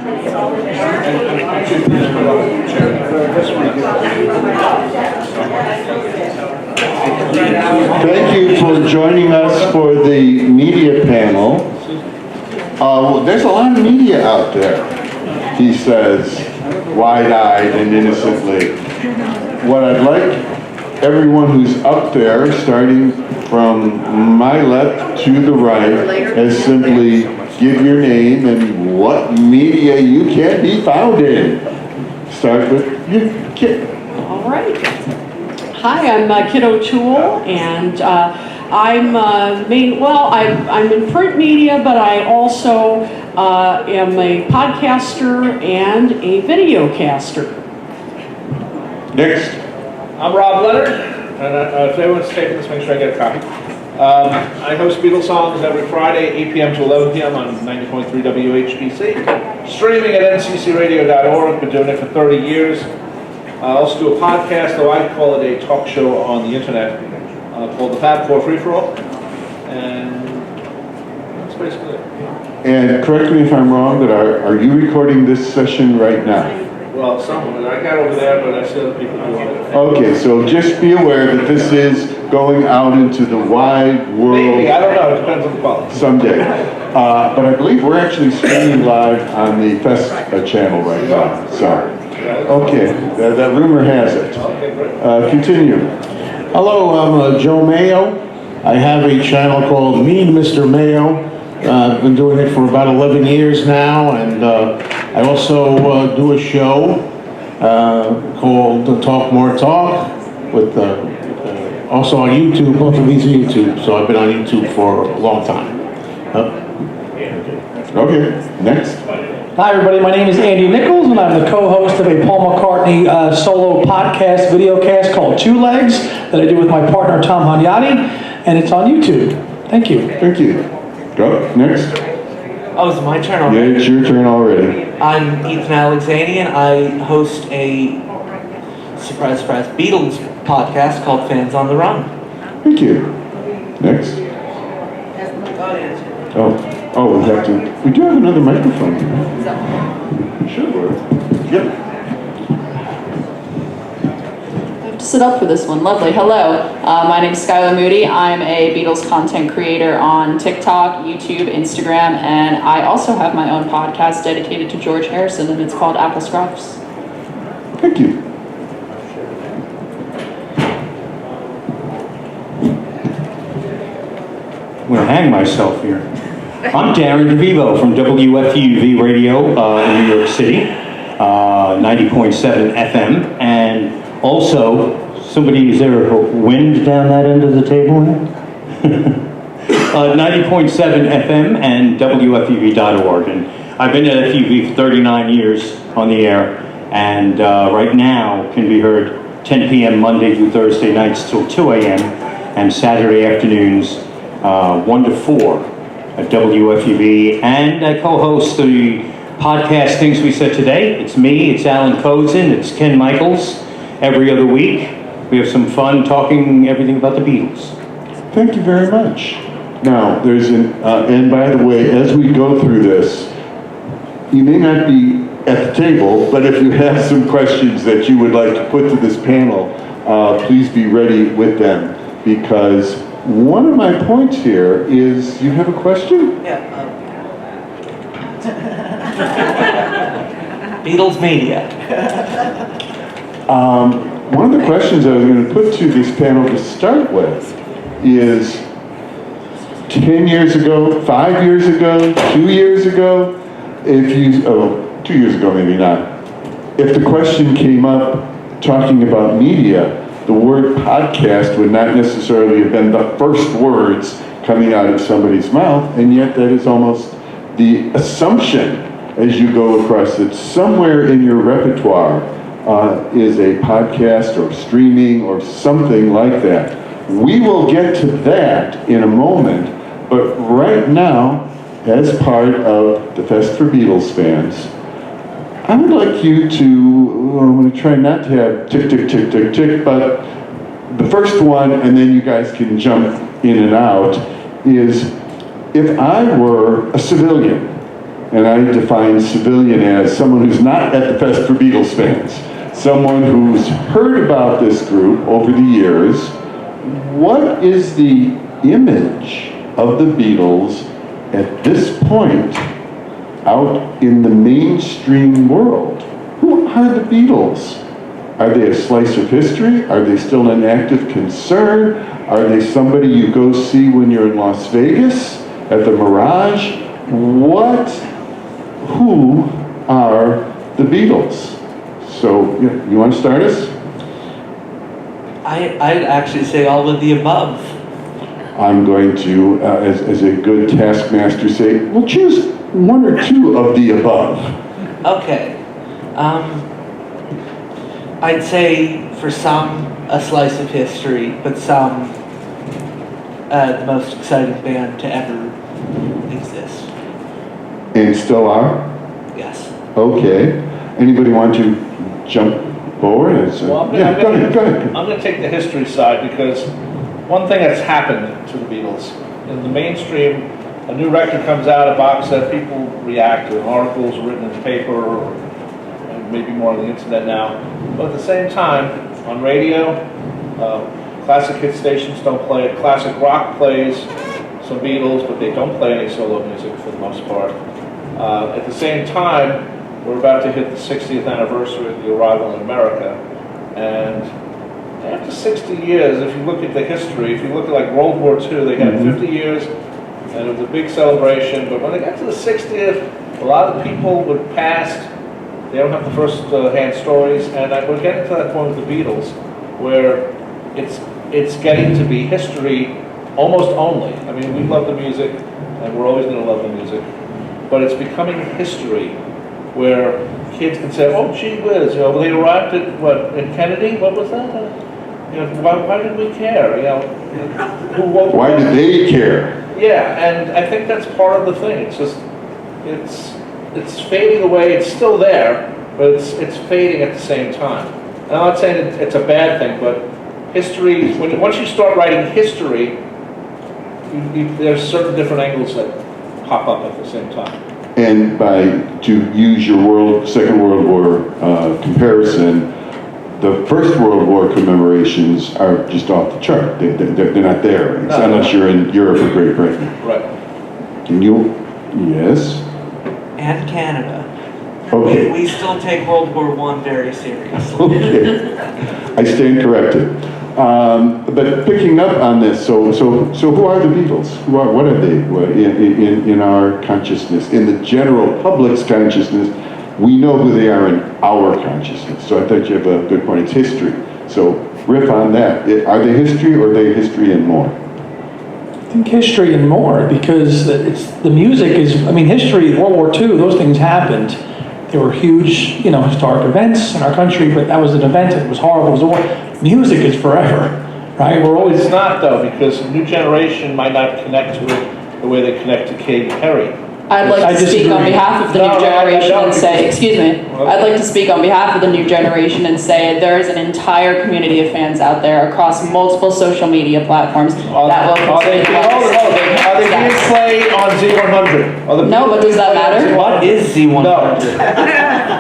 Thank you for joining us for the media panel. There's a lot of media out there, he says, wide-eyed and innocently. What I'd like everyone who's up there, starting from my left to the right, is simply give your name and what media you can be found in. Start with your kid. All right. Hi, I'm Kid O'Toole, and I'm in print media, but I also am a podcaster and a video caster. Next. I'm Rob Leonard, and if everyone's taking this, make sure I get a copy. I host Beatles songs every Friday, 8 p.m. to 11 p.m. on 90.3 WHBC. Streaming at nccradio.org, been doing it for 30 years. I also do a podcast, though I call it a talk show on the internet, called the Fab Four Free For All. And that's basically it. And correct me if I'm wrong, but are you recording this session right now? Well, some of it. I got over there, but I see other people doing it. Okay, so just be aware that this is going out into the wide world. Maybe, I don't know. It depends on the quality. Someday. But I believe we're actually streaming live on the Fest channel right now. So, okay, that rumor has it. Continue. Hello, I'm Joe Mayo. I have a channel called Me and Mr. Mayo. I've been doing it for about 11 years now, and I also do a show called Talk More Talk, with also on YouTube. Both of these are YouTube, so I've been on YouTube for a long time. Okay, next. Hi everybody, my name is Andy Nicholes, and I'm the co-host of a Paul McCartney solo podcast, videocast called Two Legs, that I do with my partner Tom Hanyadi, and it's on YouTube. Thank you. Thank you. Go, next. Oh, is it my turn Yeah, already? it's your turn already. I'm Ethan Alexanian. I host a, surprise, surprise, Beatles podcast called Fans on the Run. Thank you. Next. Oh, we have to. We do have another microphone here. Sure. Yep. I have to sit up for this one. Lovely. Hello. My name is Skylar Moody. I'm a Beatles content creator on TikTok, YouTube, Instagram, and I also have my own podcast dedicated to George Harrison, and it's called Apple Scruffs. Thank you. I'm going to hang myself here. I'm Darren DeVivo from WFUV Radio in New York City, 90.7 FM, and also, is there a wind down that end of the table? 90.7 FM and WFUV.org, and I've been at FUV for 39 years on the air, and right now can be heard 10 p.m. Monday through Thursday nights till 2 a.m. and Saturday afternoons 1 to 4 at WFUV, and I co-host the podcast Things We Said Today. It's me, it's Alan Kozin, it's Ken Michaels. Every other week, we have some fun talking everything about the Beatles. Thank you very much. Now, there's and by the way, as we go through this, you may not be at the table, but if you have some questions that you would like to put to this panel, please be ready with them, because one of my points here is, you have a question? Yeah. Beatles Mania. One of the questions I was going to put to this panel to start with is, 10 years ago, 5 years ago, 2 years ago, 2 years ago maybe not, if the question came up talking about media, the word podcast would not necessarily have been the first words coming out of somebody's mouth, and yet that is almost the assumption as you go across it. Somewhere in your repertoire is a podcast or streaming or something like that. We will get to that in a moment, but right now, as part of the Fest for Beatles fans, I would like you to, I'm going to try not to have tick, tick, tick, tick, tick, but the first one, and then you guys can jump in and out, is if I were a civilian And I define civilian as someone who's not at the fest for Beatles fans. Someone who's heard about this group over the years. What is the image of the Beatles at this point out in the mainstream world? Who are the Beatles? Are they a slice of history? Are they still an active concern? Are they somebody you go see when you're in Las Vegas at the Mirage? Who are the Beatles? So, you want to start us? I'd actually say all of the above. I'm going to, as a good taskmaster, say, well, choose one or two of the above. Okay. I'd say for some, a slice of history, but some, the most exciting band to ever exist. And still are? Yes. Okay. Anybody want to jump forward? Well, Go ahead. I'm going to take the history side because one thing that's happened to the Beatles, in the mainstream, a new record comes out, a box set, people react to articles written in paper, or maybe more on the internet now. But at the same time, on radio, classic hit stations don't play it. Classic rock plays some Beatles, but they don't play any solo music for the most part. At the same time, we're about to hit the 60th anniversary of the arrival in America, and after 60 years, if you look at the history, if you look at like World War II, they had 50 years, and it was a big celebration, but when they got to the 60th, a lot of people would pass, they don't have the first-hand stories, and we're getting to that point with the Beatles, where it's getting to be history almost only. I mean, we love the music, and we're always going to love the music, but it's becoming history, where kids can say, oh, gee whiz, they arrived at Kennedy? What was that? Why did we care? Why did they care? Yeah, and I think that's part of the thing. It's just, it's fading away. It's still there, but it's fading at the same time. And I'm not saying it's a bad thing, but history, once you start writing history, there's certain different angles that pop up at the same time. And to use your Second World War comparison, the First World War commemorations are just off the chart. They're not there, unless you're in Europe or Great Britain. Right. Can you? Yes. And Canada. Okay. We still take World War I very seriously. Okay. I stand corrected. But picking up on this, so who are the Beatles? What are they in our consciousness, in the general public's consciousness? We know who they are in our consciousness. So I thought you have a good point. It's history. So riff on that. Are they history, or are they history and more? I think history and more, because the music is, history, World War II, those things happened. There were huge, historic events in our country, but that was an event, it was horrible, it was a war. Music is forever, right? It's not, though, because a new generation might not connect to it the way they connect to Katy Perry. I'd like to speak on behalf of the new generation and say, excuse me, I'd like to speak on behalf of the new generation and say there is an entire community of fans out there across multiple social media platforms that will continue to Are they being played on Z100? No, but does that matter? What is Z100? No.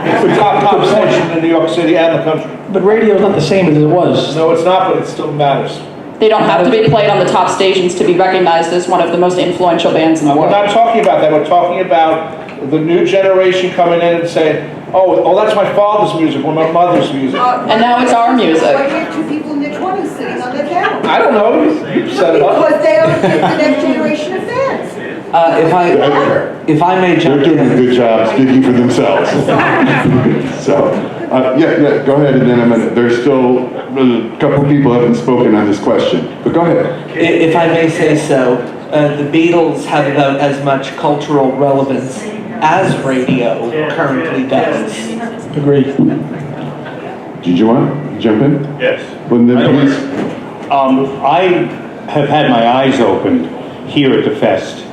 It's the top station in New York City and the country. But radio is not the same as it was. No, it's not, but it still matters. They don't have to be played on the top stations to be recognized as one of the most influential bands in the We're world. not talking about that. We're talking about the new generation coming in and saying, oh, that's my father's music or my mother's music. And now it's our music. Why do you have two people in their 20s sitting on the panel? I don't know. You set it up. Because they are the next generation of fans. If I may jump They're doing a good job speaking for themselves. So, go ahead, and then there's still a couple people haven't spoken on this question, but go ahead. If I may say so, the Beatles have about as much cultural relevance as radio currently does. Agreed. Did you want to jump in? Yes. Well, then please. I have had my eyes opened here at the fest,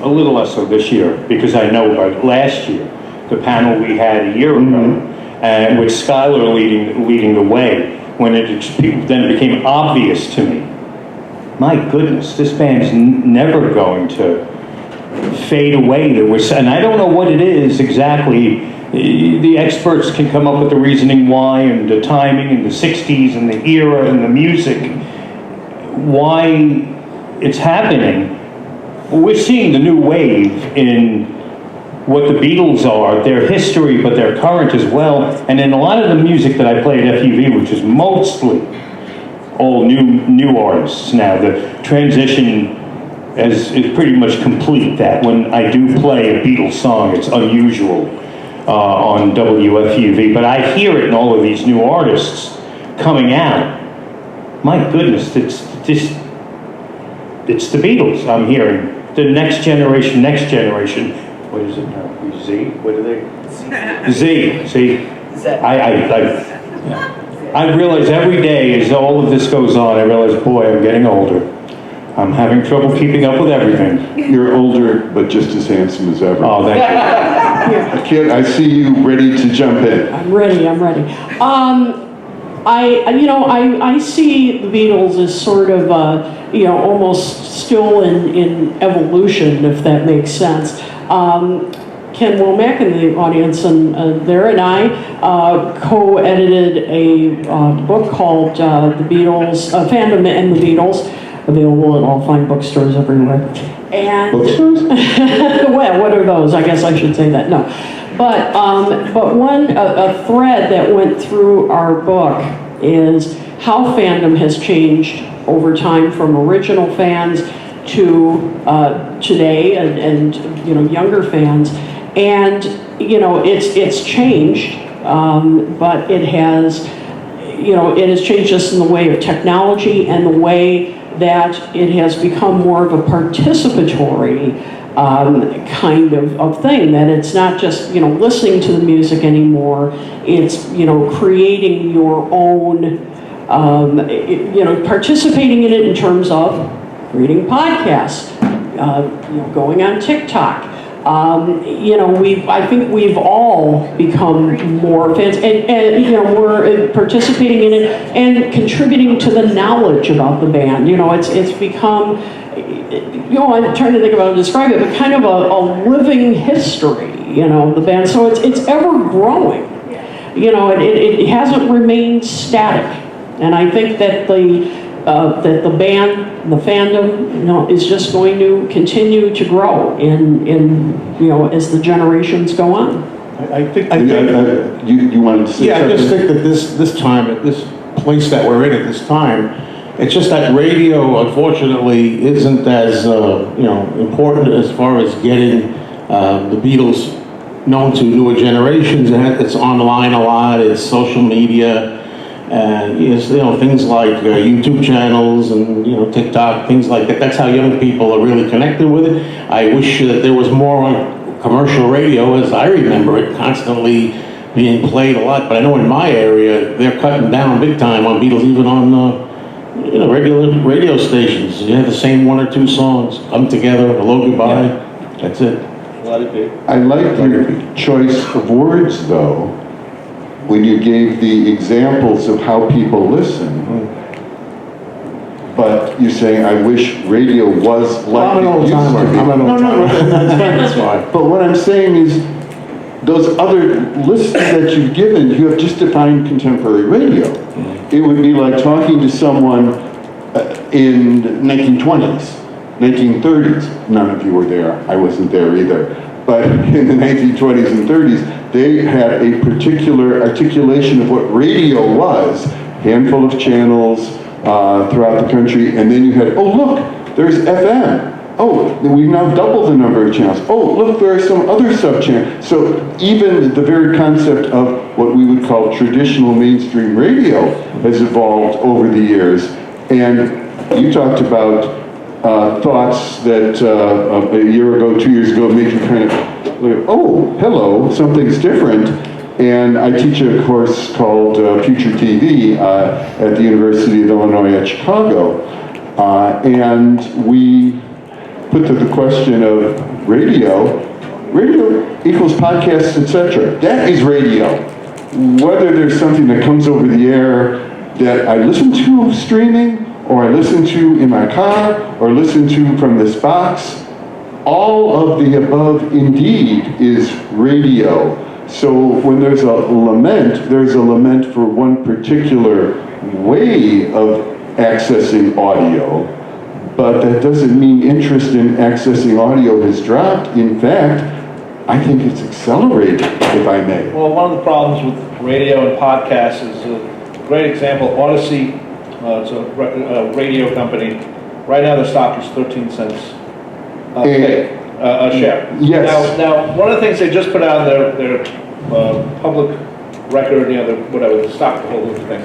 a little less so this year, because I know about last year, the panel we had a year ago, and with Skylar leading the way, when it then became obvious to me, my goodness, this band's never going to fade away. And I don't know what it is exactly. The experts can come up with the reasoning why, and the timing, and the 60s, and the era, and the music, why it's happening. We're seeing the new wave in what the Beatles are, their history, but their current as well. And in a lot of the music that I play at FUV, which is mostly all new artists now, the transition is pretty much complete. That when I do play a Beatles song, it's unusual on WFUV, but I hear it in all of these new artists coming out. My goodness, it's the Beatles I'm hearing. The next generation. What is it now? Z? What are they? Z. See, I realize every day as all of this goes on, I realize, boy, I'm getting older. I'm having trouble keeping up with everything. You're older, but just as handsome as ever. Oh, thank you. Kid, I see you ready to jump in. I'm ready. I see the Beatles as sort of, almost still in evolution, if that makes sense. Ken Womack in the audience and there and I co-edited a book called The Beatles, Fandom and the Beatles, available at all fine bookstores everywhere. And bookstores? Well, what are those? I guess I should say that. No, but a thread that went through our book is how fandom has changed over time from original fans to today and younger fans, and it's changed, but it has changed just in the way of technology and the way that it has become more of a participatory kind of thing, that it's not just listening to the music anymore, it's creating your own, participating in it in terms of reading podcasts, going on TikTok. I think we've all become more fans, and we're participating in it and contributing to the knowledge about the band. It's become, I'm trying to think of how to describe it, but kind of a living history. The band. So it's ever growing. It hasn't remained static, and I think that the band, the fandom, is just going to continue to grow as the generations go on. I think you wanted to say yeah, something? I just think that this time, at this place that we're in at this time, it's just that radio, unfortunately, isn't as important as far as getting the Beatles known to newer generations. It's online a lot. It's social media. And things like YouTube channels and TikTok, things like that. That's how young people are really connected with it. I wish that there was more on commercial radio, as I remember it constantly being played a lot. But I know in my area they're cutting down big time on Beatles, even on regular radio stations. You have the same one or two songs come together, hello, goodbye. Yeah. That's it. Let it be. I like your choice of words, though, when you gave the examples of how people listen. But you're saying, I wish radio was like it used to be. No, that's fine. But what I'm saying is, those other lists that you've given, you have just defined contemporary radio. It would be like talking to someone in the 1920s, 1930s. None of you were there. I wasn't there either. But in the 1920s and 30s, they had a particular articulation of what radio was, handful of channels throughout the country, and then you had, oh look, there's FM. Oh, we've now doubled the number of channels. Oh, look, there are some other sub-channels. So even the very concept of what we would call traditional mainstream radio has evolved over the years. And you talked about thoughts that a year ago, 2 years ago, made you kind of, oh, hello, something's different. And I teach a course called Future TV at the University of Illinois at Chicago. And we put to the question of radio equals podcasts, etc. That is radio. Whether there's something that comes over the air that I listen to streaming, or I listen to in my car, or listen to from this box, all of the above indeed is radio. So when there's a lament for one particular way of accessing audio, but that doesn't mean interest in accessing audio has dropped. In fact, I think it's accelerated, if I may. Well, one of the problems with radio and podcasts is a great example, Odyssey, it's a radio company. Right now, their stock is 13 cents a share. Yes. Now, one of the things they just put out on their public record, the stockholder thing,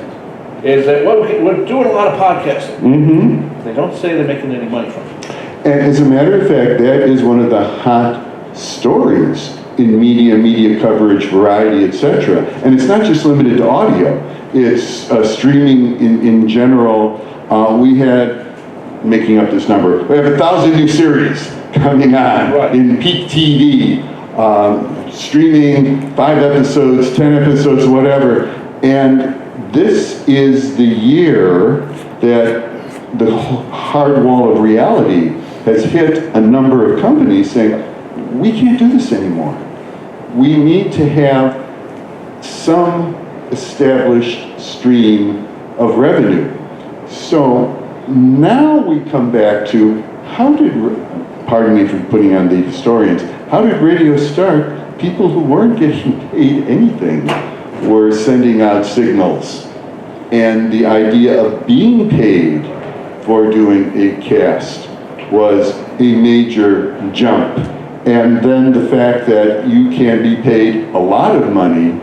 is that we're doing a lot of podcasting. Mm-hmm. They don't say they're making any money from it. And as a matter of fact, that is one of the hot stories in media coverage, variety, etc. And it's not just limited to audio. It's streaming in general. We had, making up this number, we have 1,000 new series coming on in peak TV. Streaming 5 episodes, 10 episodes, whatever. And this is the year that the hard wall of reality has hit a number of companies saying, we can't do this anymore. We need to have some established stream of revenue. So now we come back to pardon me for putting on the historians, how did radio start? People who weren't getting paid anything were sending out signals. And the idea of being paid for doing a cast was a major jump. And then the fact that you can be paid a lot of money,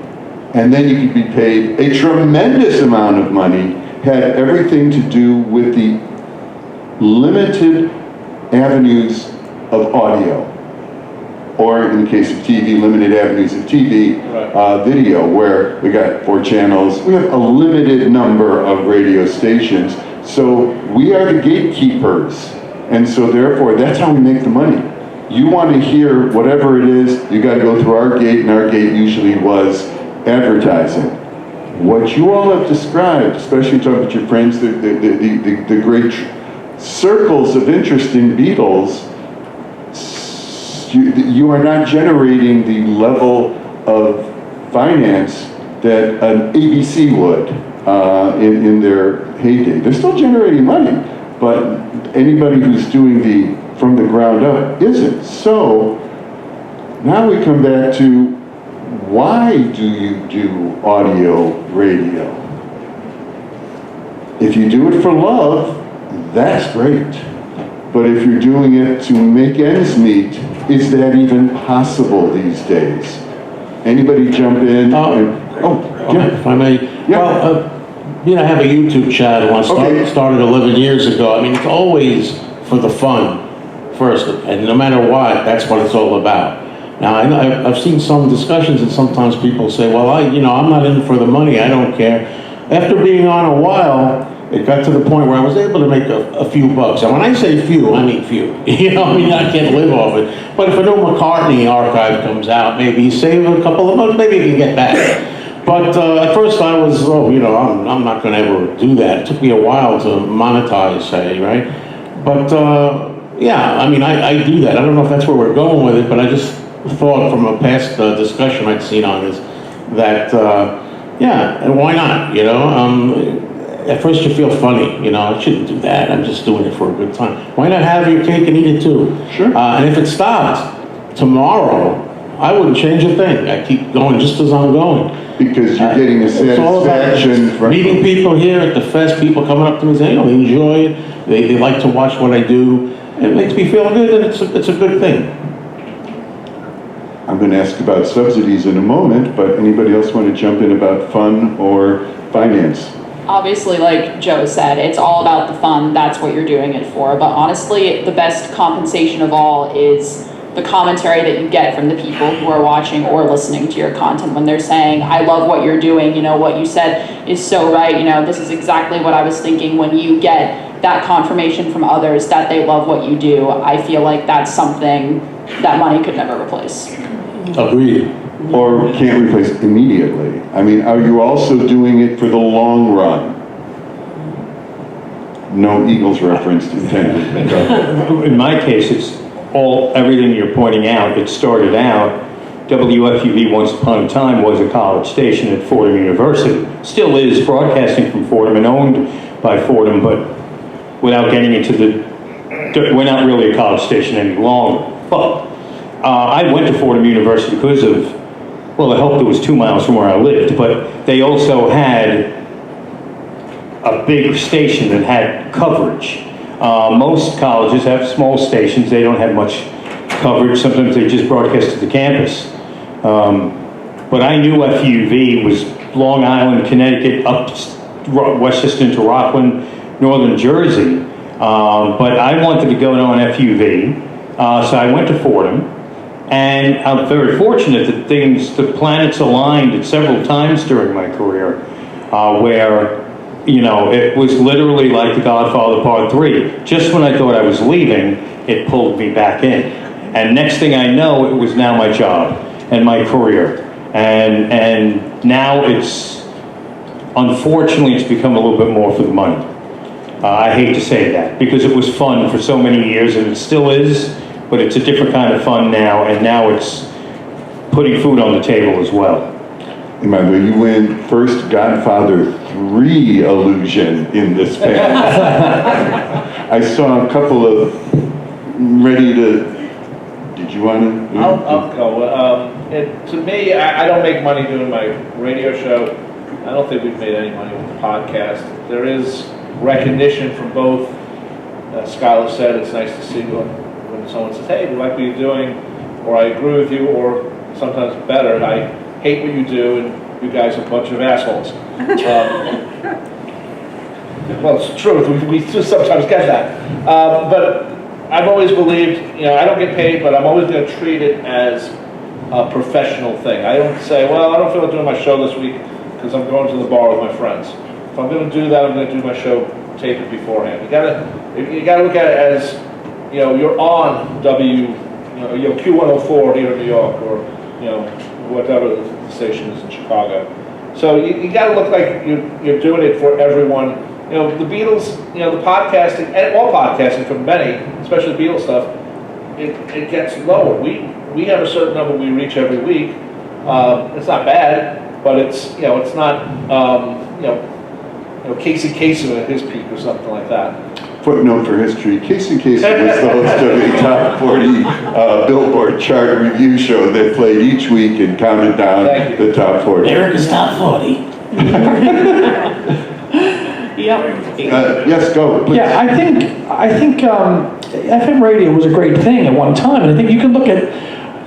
and then you can be paid a tremendous amount of money, had everything to do with the limited avenues of audio. Or in the case of TV, limited avenues of TV, video, where we got 4 channels. We have a limited number of radio stations. So we are the gatekeepers. And so therefore, that's how we make the money. You want to hear whatever it is, you got to go through our gate, and our gate usually was advertising. What you all have described, especially talking about your friends, the great circles of interest in Beatles, you are not generating the level of finance that an ABC would in their heyday. They're still generating money, but anybody who's doing from the ground up isn't. So now we come back to, why do you do audio radio? If you do it for love, that's great. But if you're doing it to make ends meet, is that even possible these days? Anybody jump in? If I may. Yeah. Well, I have a YouTube channel. I started 11 years ago. I mean, it's always for the fun first, and no matter what, that's what it's all about. Now, I've seen some discussions, and sometimes people say, well, I'm not in for the money, I don't care. After being on a while, it got to the point where I was able to make a few bucks. And when I say few, I mean few. I can't live off it. But if a new McCartney archive comes out, maybe you save a couple of bucks, maybe you can get that. But at first I was, I'm not going to ever do that. It took me a while to monetize, say, right? But I do that. I don't know if that's where we're going with it, but I just thought from a past discussion I'd seen on this that, and why not, At first you feel funny, I shouldn't do that, I'm just doing it for a good time. Why not have your cake and eat it too? Sure. And if it stopped tomorrow, I wouldn't change a thing. I keep going just as I'm going. Because you're getting a satisfaction from meeting people here at the fest, people coming up to me saying, they enjoy it, they like to watch what I do, and it makes me feel good, and it's a good thing. I'm going to ask about subsidies in a moment, but anybody else want to jump in about fun or finance? Obviously, like Joe said, it's all about the fun. That's what you're doing it for. But honestly, the best compensation of all is the commentary that you get from the people who are watching or listening to your content when they're saying, I love what you're doing. What you said is so right. This is exactly what I was thinking. When you get that confirmation from others that they love what you do, I feel like that's something that money could never replace. Agreed. Or can't replace immediately. I mean, are you also doing it for the long run? No Eagles reference intended. In my case, it's everything you're pointing out, it started out, WFUV once upon a time was a college station at Fordham University. Still is, broadcasting from Fordham and owned by Fordham, but without getting into we're not really a college station any longer. But I went to Fordham University because of, well, it helped it was 2 miles from where I lived, but they also had a big station that had coverage. Most colleges have small stations. They don't have much coverage. Sometimes they just broadcast to the campus. But I knew FUV was Long Island, Connecticut, up Westchester to Rockland, Northern Jersey. But I wanted to go on FUV, so I went to Fordham. And I'm very fortunate that the planets aligned several times during my career, where, you know, it was literally like The Godfather Part 3. Just when I thought I was leaving, it pulled me back in. And next thing I know, it was now my job and my career. And now unfortunately, it's become a little bit more for the money. I hate to say that, because it was fun for so many years, and it still is, but it's a different kind of fun now, and now it's putting food on the table as well. And by the way, you win first Godfather 3 illusion in this panel. I saw a couple of ready to. Did you want to? I'll go. To me, I don't make money doing my radio show. I don't think we've made any money with the podcast. There is recognition from both. Skylar said it's nice to see when someone says, "Hey, we like what you're doing," or "I agree with you," or sometimes better, "I hate what you do, and you guys are a bunch of assholes." Well, it's true. We do sometimes get that. But I've always believed, you know, I don't get paid, but I'm always going to treat it as a professional thing. I don't say, well, I don't feel like doing my show this week because I'm going to the bar with my friends. If I'm going to do that, I'm going to do my show, tape it beforehand. You got to look at it as, you know, you're on Q104 here in New York, or, you know, whatever the station is in Chicago. So you got to look like you're doing it for everyone. You know, the Beatles, you know, the podcasting, and all podcasting from many, especially the Beatles stuff, it gets lower. We have a certain number we reach every week. It's not bad, but it's, you know, it's not, you know, Casey Kasem at his peak or something like that. Footnote for history, Casey Kasem was the host of a top 40 Billboard chart review show that played each week and counted down the top 40. America's Top 40. Yep. Yes, go, please. Yeah, I think FM radio was a great thing at one time, and I think you can look at,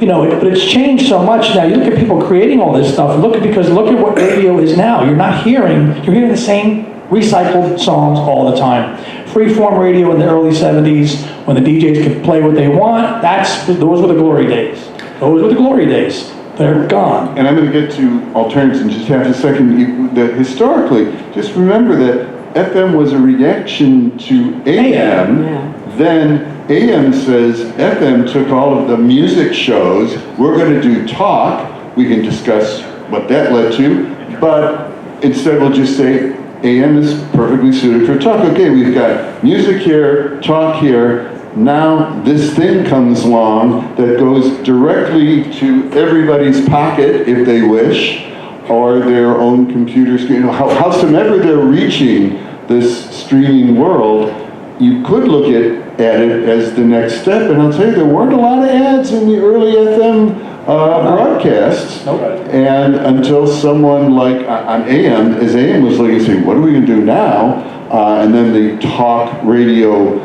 you know, but it's changed so much now. You look at people creating all this stuff. Look at what radio is now. You're hearing the same recycled songs all the time. Freeform radio in the early '70s, when the DJs could play what they want. Those were the glory days. Those were the glory days. They're gone. And I'm going to get to alternatives in just half a second. That historically, just remember that FM was a reaction to AM. Yeah. Then AM says FM took all of the music shows. We're going to do talk. We can discuss what that led to. But instead, we'll just say AM is perfectly suited for talk. Okay, we've got music here, talk here. Now this thing comes along that goes directly to everybody's pocket if they wish, or their own computer screen. Howsoever they're reaching this streaming world, you could look at it as the next step. And I'll tell you, there weren't a lot of ads in the early FM broadcasts. Nope. And until someone like on AM, as AM was looking and saying, what are we going to do now? And then the talk radio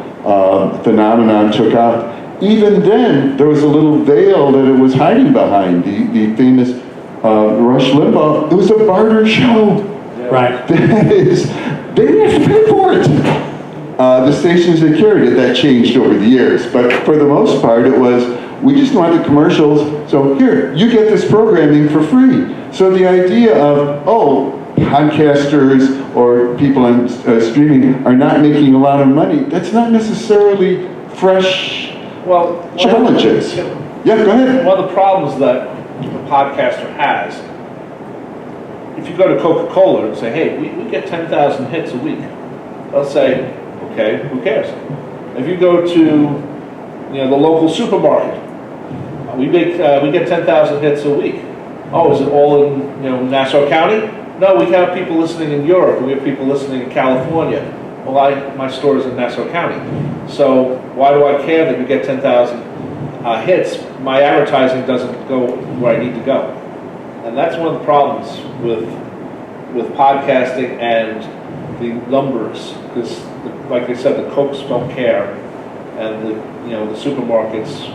phenomenon took off. Even then, there was a little veil that it was hiding behind. The famous Rush Limbaugh, it was a barter show. Right. They didn't have to pay for it. The stations that carried it, that changed over the years. But for the most part, it was, we just want the commercials, so here, you get this programming for free. So the idea of, podcasters or people on streaming are not making a lot of money, that's not necessarily fresh challenges. Yeah, go ahead. One of the problems that the podcaster has, if you go to Coca-Cola and say, hey, we get 10,000 hits a week, they'll say, okay, who cares? If you go to the local supermarket. We get 10,000 hits a week. Oh, is it all in Nassau County? No, we have people listening in Europe. We have people listening in California. Well, my store is in Nassau County. So why do I care that we get 10,000 hits? My advertising doesn't go where I need to go. And that's one of the problems with podcasting and the numbers, because like I said, the Cokes don't care, and the supermarkets,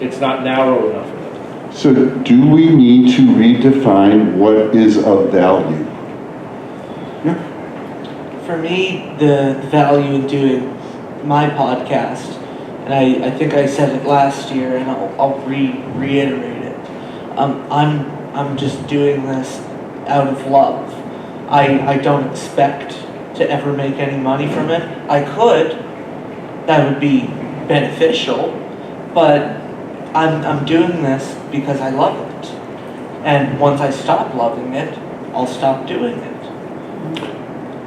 it's not narrow enough for them. So do we need to redefine what is of value? For me, the value in doing my podcast, and I think I said it last year, and I'll reiterate it. I'm just doing this out of love. I don't expect to ever make any money from it. I could. That would be beneficial, but I'm doing this because I love it. And once I stop loving it, I'll stop doing it.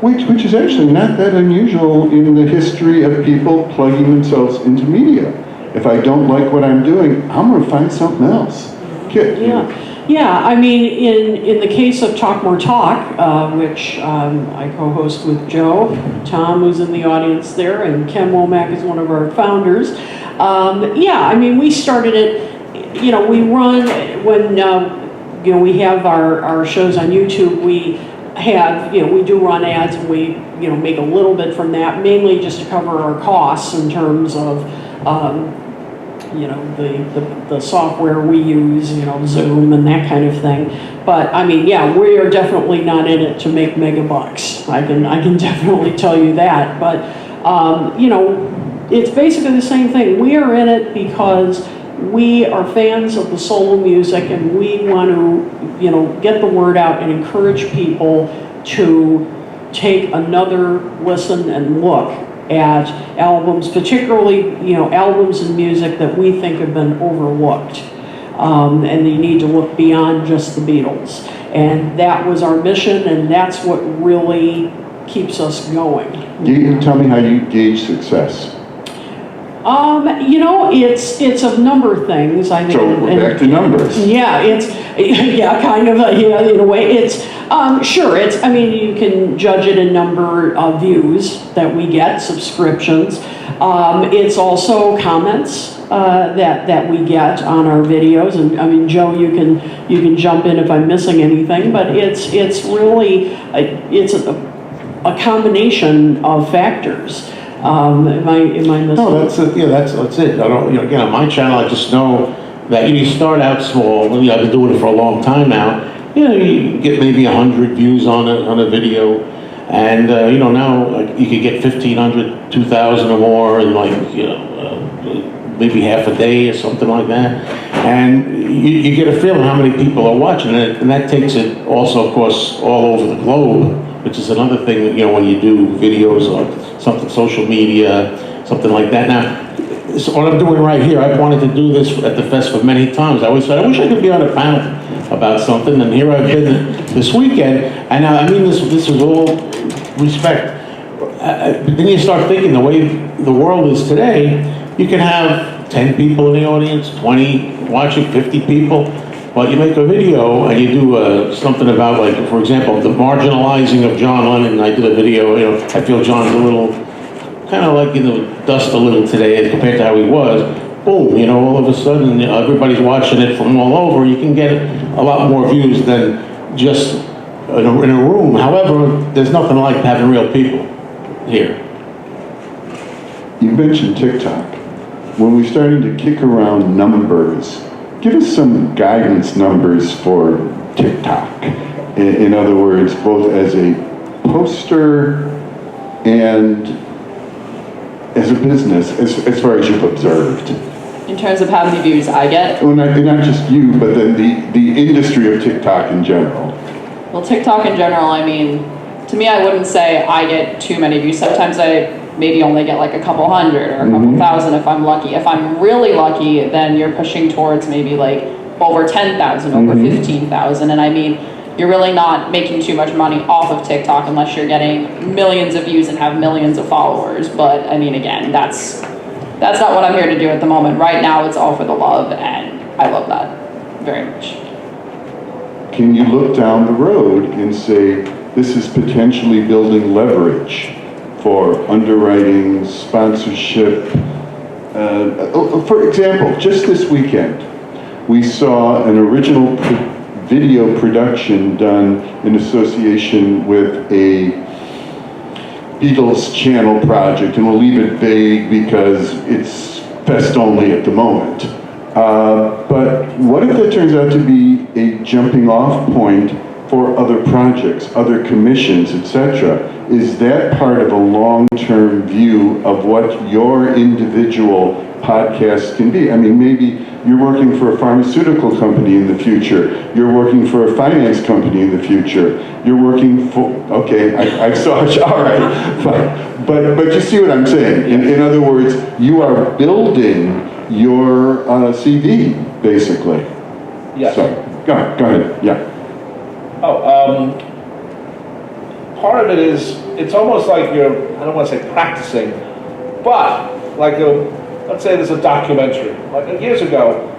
Which is actually not that unusual in the history of people plugging themselves into media. If I don't like what I'm doing, I'm going to find something else. Yeah. I mean, in the case of Talk More Talk, which I co-host with Joe, Tom, who's in the audience there, and Ken Womack is one of our founders. I mean, we started it. We run when we have our shows on YouTube. We have we do run ads, and we make a little bit from that, mainly just to cover our costs in terms of the software we use, Zoom and that kind of thing. But I mean, we are definitely not in it to make mega bucks. I can definitely tell you that. But it's basically the same thing. We are in it because we are fans of the solo music, and we want to get the word out and encourage people to take another listen and look at albums, particularly albums and music that we think have been overlooked, and you need to look beyond just the Beatles. And that was our mission, and that's what really keeps us going. Tell me how you gauge success. It's a number of things. I think. So we're back to numbers. Yeah, it's kind of in a way. It's sure. It's you can judge it in number of views that we get, subscriptions. It's also comments that we get on our videos, and Joe, you can jump in if I'm missing anything, but it's really it's a combination of factors. Am I missing? No, that's it. Yeah, that's it. I don't. Again, on my channel, I just know that you start out small. I've been doing it for a long time now. You get maybe 100 views on a video, and now you could get 1,500, 2,000 or more in maybe half a day or something like that. And you get a feeling how many people are watching it, and that takes it also, of course, all over the globe, which is another thing, when you do videos on something, social media, something like that. Now, so what I'm doing right here, I've wanted to do this at the fest for many times. I always said, I wish I could be on a panel about something, and here I've been this weekend, and I mean this is all respect. But then you start thinking the way the world is today, you can have 10 people in the audience, 20 watching, 50 people, but you make a video and you do something about, for example, the marginalizing of John Lennon. I did a video, I feel John's a little, kind of dust a little today compared to how he was. Boom, all of a sudden, everybody's watching it from all over. You can get a lot more views than just in a room. However, there's nothing like having real people here. You mentioned TikTok. When we're starting to kick around numbers, give us some guidance numbers for TikTok. In other words, both as a poster and as a business, as far as you've observed. In terms of how many views I get? Well, not just you, but then the industry of TikTok in general. Well, TikTok in general, to me, I wouldn't say I get too many views. Sometimes I maybe only get a couple hundred or a couple thousand if I'm lucky. If I'm really lucky, then you're pushing towards maybe over 10,000, over 15,000. And you're really not making too much money off of TikTok unless you're getting millions of views and have millions of followers. But again, that's that's not what I'm here to do at the moment. Right now, it's all for the love, and I love that very much. Can you look down the road and say, this is potentially building leverage for underwriting, sponsorship? For example, just this weekend, we saw an original video production done in association with a Beatles channel project, and we'll leave it vague because it's fest only at the moment. But what if that turns out to be a jumping off point for other projects, other commissions, etc.? Is that part of a long-term view of what your individual podcast can be? I mean, maybe you're working for a pharmaceutical company in the future. You're working for a finance company in the future. You're working for, okay, I saw it, all right. But you see what I'm saying? In other words, you are building your CV, basically. Yes. So, go ahead, yeah. Part of it is, it's almost like you're, I don't want to say practicing, but like let's say there's a documentary. Like years ago,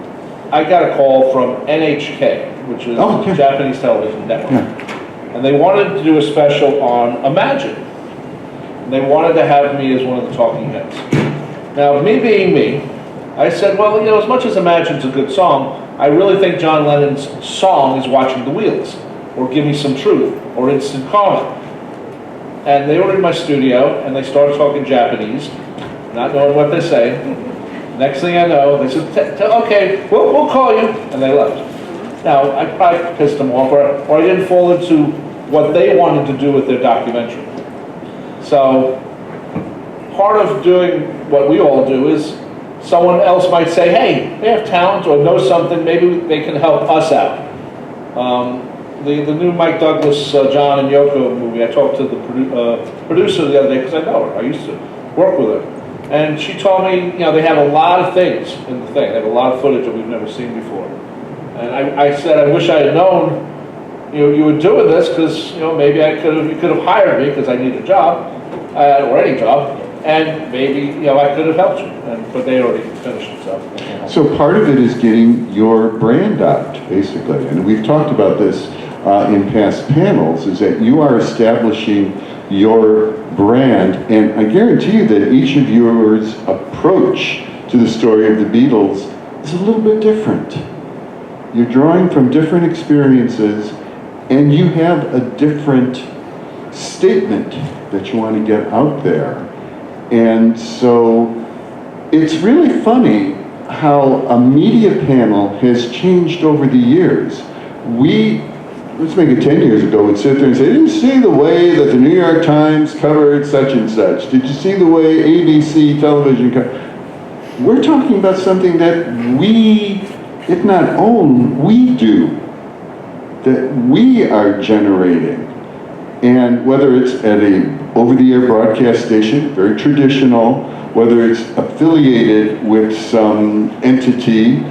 I got a call from NHK, which is Japanese television network. Yeah. And they wanted to do a special on Imagine. And they wanted to have me as one of the talking heads. Now, me being me, I said, well, you know, as much as Imagine's a good song, I really think John Lennon's song is Watching the Wheels, or Give Me Some Truth, or Instant Karma. And they were in my studio, and they started talking Japanese, not knowing what they're saying. Next thing I know, they said, okay, we'll call you, and they left. Now, I probably pissed them off, or I didn't fall into what they wanted to do with their documentary. So, part of doing what we all do is, someone else might say, hey, they have talent or know something, maybe they can help us out. The new Mike Douglas, John and Yoko movie, I talked to the producer the other day, because I know her, I used to work with her. And she told me, you know, they have a lot of things in the thing. They have a lot of footage that we've never seen before. And I said, I wish I had known, you were doing this, because, maybe you could have hired me, because I need a job, or any job, and maybe, I could have helped you. But they already finished it, so. So part of it is getting your brand out, basically. And we've talked about this in past panels, is that you are establishing your brand, and I guarantee you that each of yours approach to the story of the Beatles is a little bit different. You're drawing from different experiences, and you have a different statement that you want to get out there. And so it's really funny how a media panel has changed over the years. Let's make it 10 years ago, would sit there and say, did you see the way that the New York Times covered such and such? Did you see the way ABC television covered? We're talking about something that we, if not own, we do, that we are generating. And whether it's at a over-the-air broadcast station, very traditional, whether it's affiliated with some entity,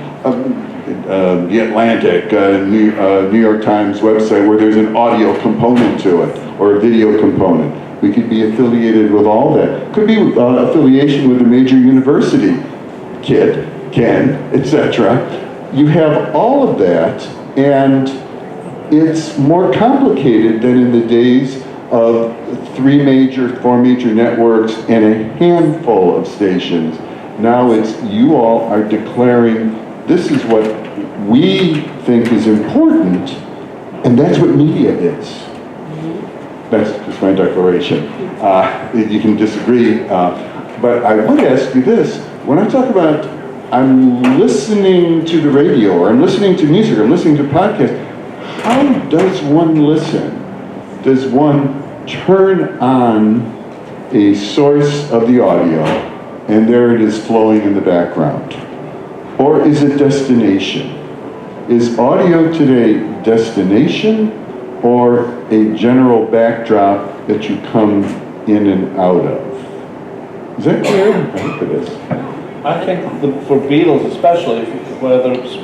the Atlantic, New York Times website, where there's an audio component to it, or a video component. We could be affiliated with all that. Could be affiliation with a major university, Ken, etc. You have all of that, and it's more complicated than in the days of 4 major networks and a handful of stations. Now it's you all are declaring, this is what we think is important, and that's what media is. That's just my declaration. You can disagree, but I would ask you this. When I talk about I'm listening to the radio, or I'm listening to music, or I'm listening to podcasts, how does one listen? Does one turn on a source of the audio, and there it is flowing in the background? Or is it destination? Is audio today destination, or a general backdrop that you come in and out of? Is that clear? I hope it is. I think for Beatles especially, whether it's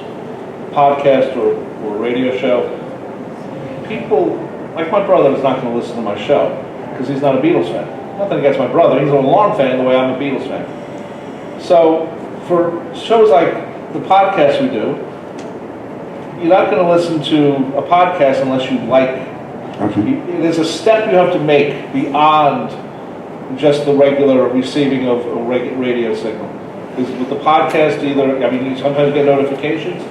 podcast or radio show, people, like my brother is not going to listen to my show because he's not a Beatles fan. Nothing against my brother, he's an alarm fan the way I'm a Beatles fan. So for shows like the podcast we do, you're not going to listen to a podcast unless you like it. Okay. There's a step you have to make beyond just the regular receiving of a radio signal. Because with the podcast, you sometimes get notifications,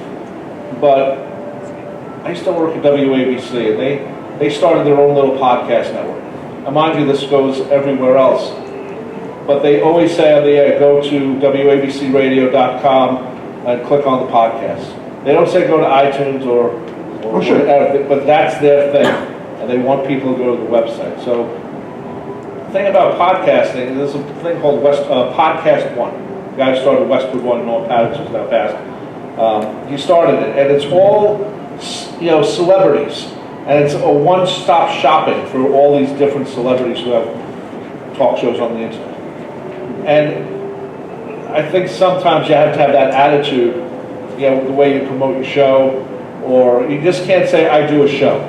but I used to work at WABC, and they started their own little podcast network. And mind you, this goes everywhere else. But they always say on the air, go to wabcradio.com and click on the podcast. They don't say go to iTunes or sure. whatever, but that's their thing. And they want people to go to the website. So the thing about podcasting, there's a thing called Podcast One. The guy who started Westwood One in all Paddocks, who's now passed. He started it, and it's all celebrities. And it's a one-stop shopping for all these different celebrities who have talk shows on the internet. And I think sometimes you have to have that attitude, the way you promote your show, or you just can't say, I do a show,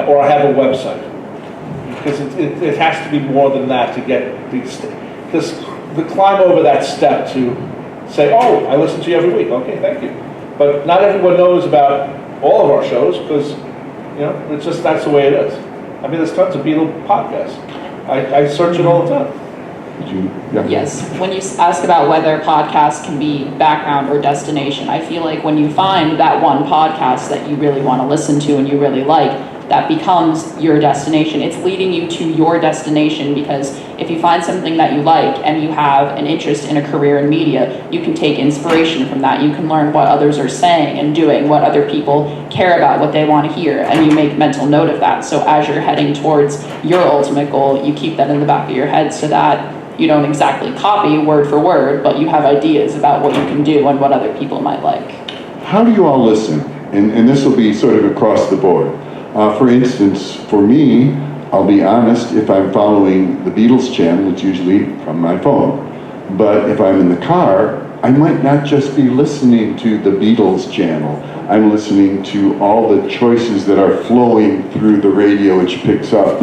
or I have a website. Because it has to be more than that to get because to climb over that step to say, oh, I listen to you every week. Okay, thank you. But not everyone knows about all of our shows because, it's just, that's the way it is. I mean, there's tons of Beatles podcasts. I search it all the time. Yes. When you ask about whether podcasts can be background or destination, I feel like when you find that one podcast that you really want to listen to and you really like, that becomes your destination. It's leading you to your destination because if you find something that you like and you have an interest in a career in media, you can take inspiration from that. You can learn what others are saying and doing, what other people care about, what they want to hear, and you make mental note of that. So as you're heading towards your ultimate goal, you keep that in the back of your head so that you don't exactly copy word for word, but you have ideas about what you can do and what other people might like. How do you all listen? And this will be sort of across the board. For instance, for me, I'll be honest, if I'm following the Beatles channel, it's usually from my phone. But if I'm in the car, I might not just be listening to the Beatles channel. I'm listening to all the choices that are flowing through the radio, which picks up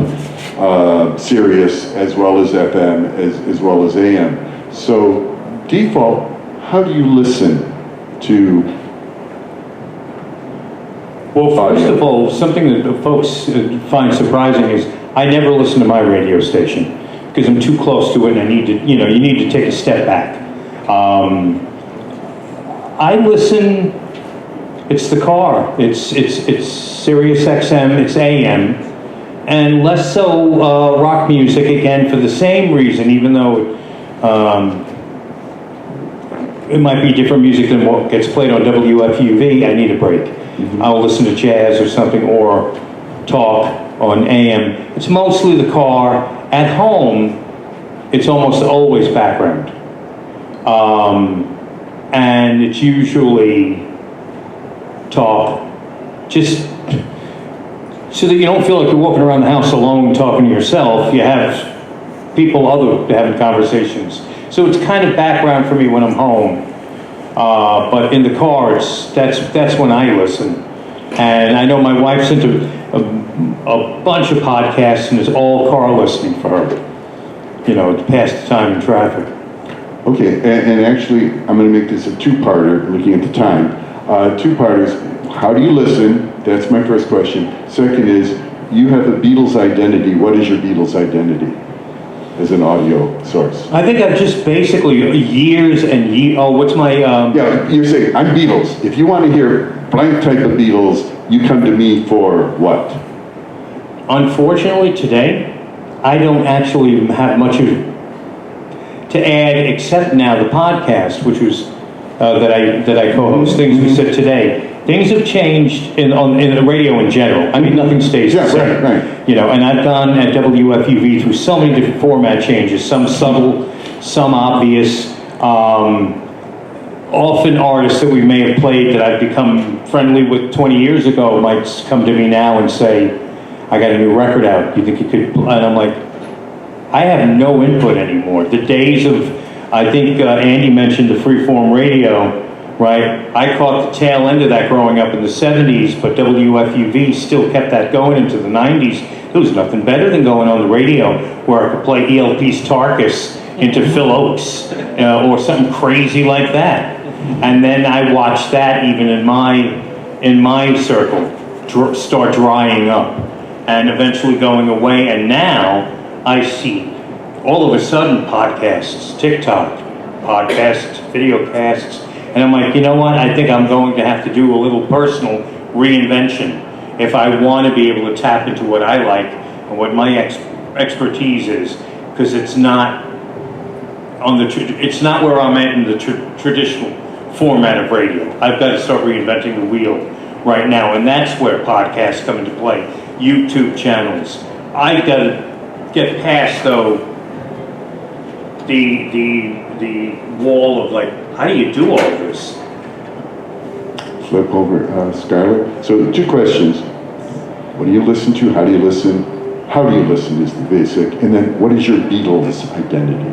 Sirius as well as FM, as well as AM. So, default, how do you listen to? Well, first of all, something that folks find surprising is I never listen to my radio station because I'm too close to it and I need to, you need to take a step back. I listen, it's the car, it's Sirius XM, it's AM, and less so rock music, again, for the same reason, even though it might be different music than what gets played on WFUV, I need a break. I'll listen to jazz or something, or talk on AM. It's mostly the car. At home, it's almost always background. And it's usually talk, just so that you don't feel like you're walking around the house alone talking to yourself. You have people having conversations. So it's kind of background for me when I'm home. But in the car, that's when I listen. And I know my wife's into a bunch of podcasts and it's all car listening for her, to pass the time in traffic. Okay, and actually, I'm going to make this a two-parter, looking at the time. Two-parters, how do you listen? That's my first question. Second is, you have a Beatles identity. What is your Beatles identity as an audio source? I think I've just basically years and years. Oh, what's my? Yeah, you're saying I'm Beatles. If you want to hear blank type of Beatles, you come to me for what? Unfortunately, today, I don't actually have much to add except now the podcast, which was that I co-host. Things we said today. Things have changed in the radio in general. I mean, nothing stays the same. Right. And I've gone at WFUV through so many different format changes, some subtle, some obvious. Often artists that we may have played that I've become friendly with 20 years ago might come to me now and say, I got a new record out. You think you could? And I'm like, I have no input anymore. The days of, I think Andy mentioned the freeform radio. Right, I caught the tail end of that growing up in the 70s, but WFUV still kept that going into the 90s. There was nothing better than going on the radio where I could play ELP's Tarkus into Phil Oakes or something crazy like that. And then I watched that even in my circle start drying up and eventually going away. And now I see all of a sudden podcasts, TikTok, podcasts, video casts. And I'm like, you know what? I think I'm going to have to do a little personal reinvention if I want to be able to tap into what I like and what my expertise is, because it's not it's not where I'm at in the traditional format of radio. I've got to start reinventing the wheel right now, and that's where podcasts come into play. YouTube channels. I've got to get past though the wall of like, how do you do all this? Flip over, Skylar. So 2 questions. What do you listen to? How do you listen? How do you listen is the basic. And then what is your Beatles identity?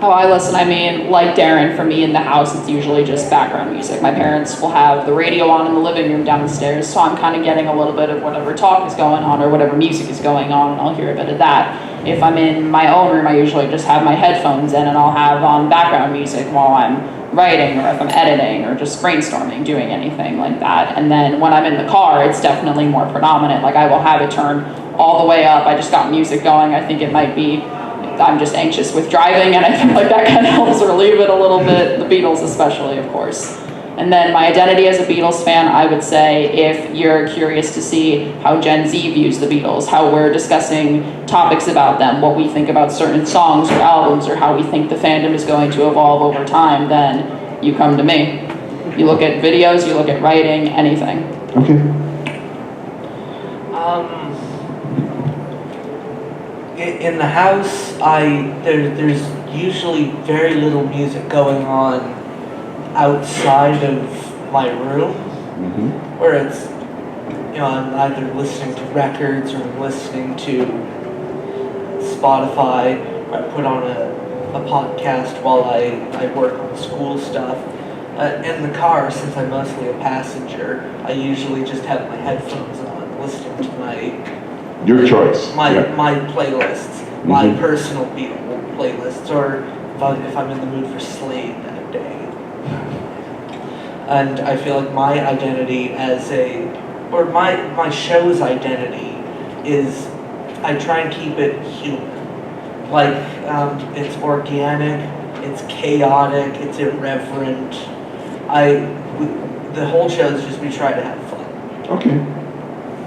How I listen, I mean, like Darren, for me in the house, it's usually just background music. My parents will have the radio on in the living room downstairs, so I'm kind of getting a little bit of whatever talk is going on or whatever music is going on, and I'll hear a bit of that. If I'm in my own room, I usually just have my headphones in and I'll have on background music while I'm writing or if I'm editing or just brainstorming, doing anything like that. And then when I'm in the car, it's definitely more predominant. Like I will have it turned all the way up. I just got music going. I think it might be I'm just anxious with driving, and I feel like that kind of helps relieve it a little bit. The Beatles especially, of course. And then my identity as a Beatles fan, I would say, if you're curious to see how Gen Z views the Beatles, how we're discussing topics about them, what we think about certain songs or albums, or how we think the fandom is going to evolve over time, then you come to me. You look at videos, you look at writing, anything. Okay. In the house, there's usually very little music going on outside of my room, where it's, I'm either listening to records or I'm listening to Spotify, or I put on a podcast while I work on school stuff. In the car, since I'm mostly a passenger, I usually just have my headphones on, listening to your choice. my playlists, my personal Beatles playlists, or if I'm in the mood for Slade that day. And I feel like my identity my show's identity is, I try and keep it human. Like, it's organic, it's chaotic, it's irreverent. The whole show is just we try to have fun. Okay.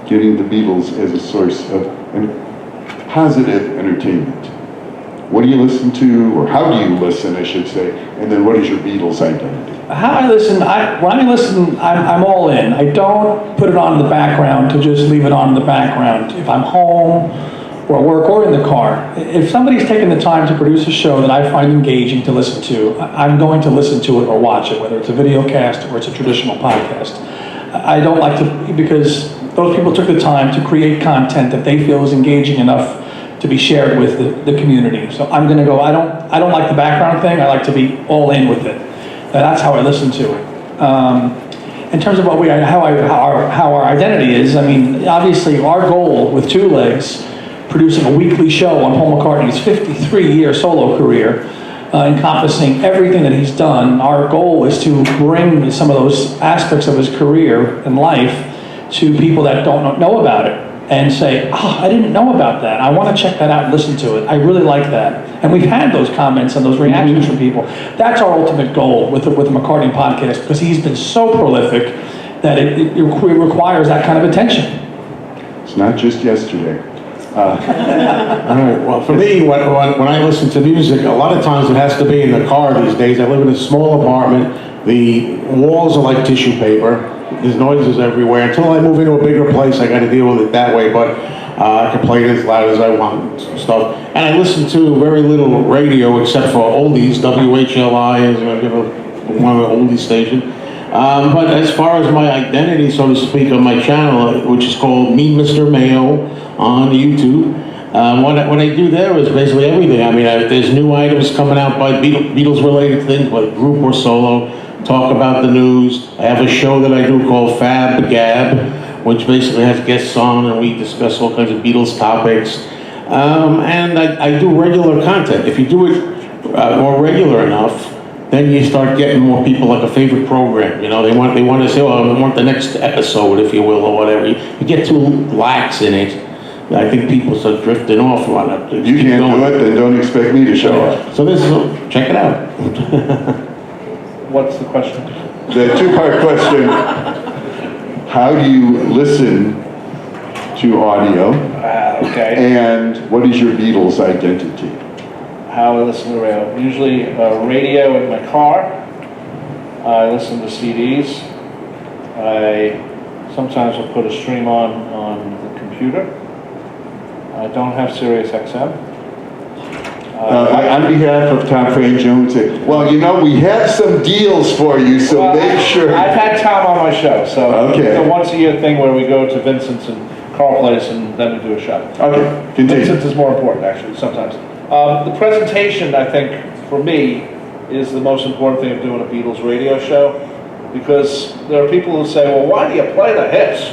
Getting the Beatles as a source of positive entertainment. What do you listen to, or how do you listen, I should say, and then what is your Beatles identity? How I listen, when I listen, I'm all in. I don't put it on in the background to just leave it on in the background. If I'm home or at work or in the car, if somebody's taken the time to produce a show that I find engaging to listen to, I'm going to listen to it or watch it, whether it's a video cast or it's a traditional podcast. I don't like to, because those people took the time to create content that they feel is engaging enough to be shared with the community. So I'm going to go, I don't like the background thing, I like to be all in with it. That's how I listen to it. In terms of how our identity is, I mean, obviously our goal with Two Legs, producing a weekly show on Paul McCartney's 53-year solo career, encompassing everything that he's done, our goal is to bring some of those aspects of his career and life to people that don't know about it, and say, I didn't know about that. I want to check that out and listen to it. I really like that. And we've had those comments and those reactions from people. That's our ultimate goal with the McCartney podcast, because he's been so prolific that it requires that kind of attention. It's not just yesterday. All right, well, for me, when I listen to music, a lot of times it has to be in the car these days. I live in a small apartment. The walls are like tissue paper. There's noises everywhere. Until I move into a bigger place, I got to deal with it that way. But I can play it as loud as I want and stuff. And I listen to very little radio except for oldies. WHLI is one of the oldie stations. But as far as my identity, so to speak, on my channel, which is called Me Mr. Mayo on YouTube, what I do there is basically everything. I mean, there's new items coming out by Beatles-related things, whether group or solo. Talk about the news. I have a show that I do called Fab Gab, which basically has guests on, and we discuss all kinds of Beatles topics. And I do regular content. If you do it more regular enough, then you start getting more people like a favorite program. You know, they want to say, oh, I want the next episode, if you will, or whatever. You get too lax in it, I think people start drifting off on it. You can't do it, then don't expect me to show up. So this is, check it out. What's the question? The two-part question, how do you listen to audio? Okay. And what is your Beatles identity? How I listen to radio. Usually radio in my car. I listen to CDs. I sometimes will put a stream on the computer. I don't have Sirius XM. On behalf of Tom Frank Jones, well, you know, we have some deals for you, so Well, make sure. I've had Tom on my show, so Okay. it's a once-a-year thing where we go to Vincent's and Carl Place and then we do a show. Okay, continue. Vincent's is more important, actually, sometimes. The presentation, I think, for me, is the most important thing of doing a Beatles radio show, because there are people who say, well, why do you play the hits?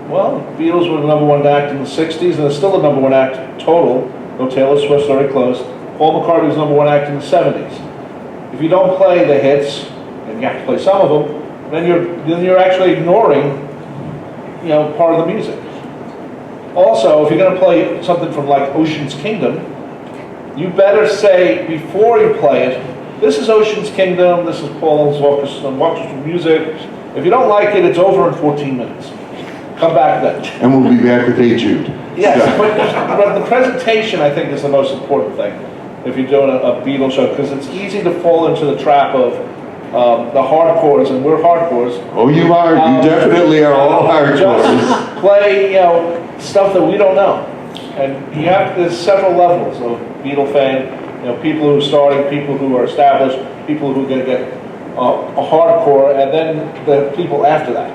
Well, Beatles were the #1 act in the 60s, and they're still the #1 act total. No Taylor Swift's very close. Paul McCartney was #1 act in the 70s. If you don't play the hits, and you have to play some of them, then you're actually ignoring, you know, part of the music. Also, if you're going to play something from like Ocean's Kingdom, you better say before you play it, this is Ocean's Kingdom, this is Paul's orchestral music. If you don't like it, it's over in 14 minutes. Come back then. And we'll be back with Hey Jude. Yes, but the presentation, I think, is the most important thing if you're doing a Beatles show, because it's easy to fall into the trap of the hardcores, and we're hardcores. Oh, you are. You definitely are all hardcores. Just play, you know, stuff that we don't know. And there's several levels of Beatle fan, you know, people who are starting, people who are established, people who are going to get a hardcore, and then the people after that.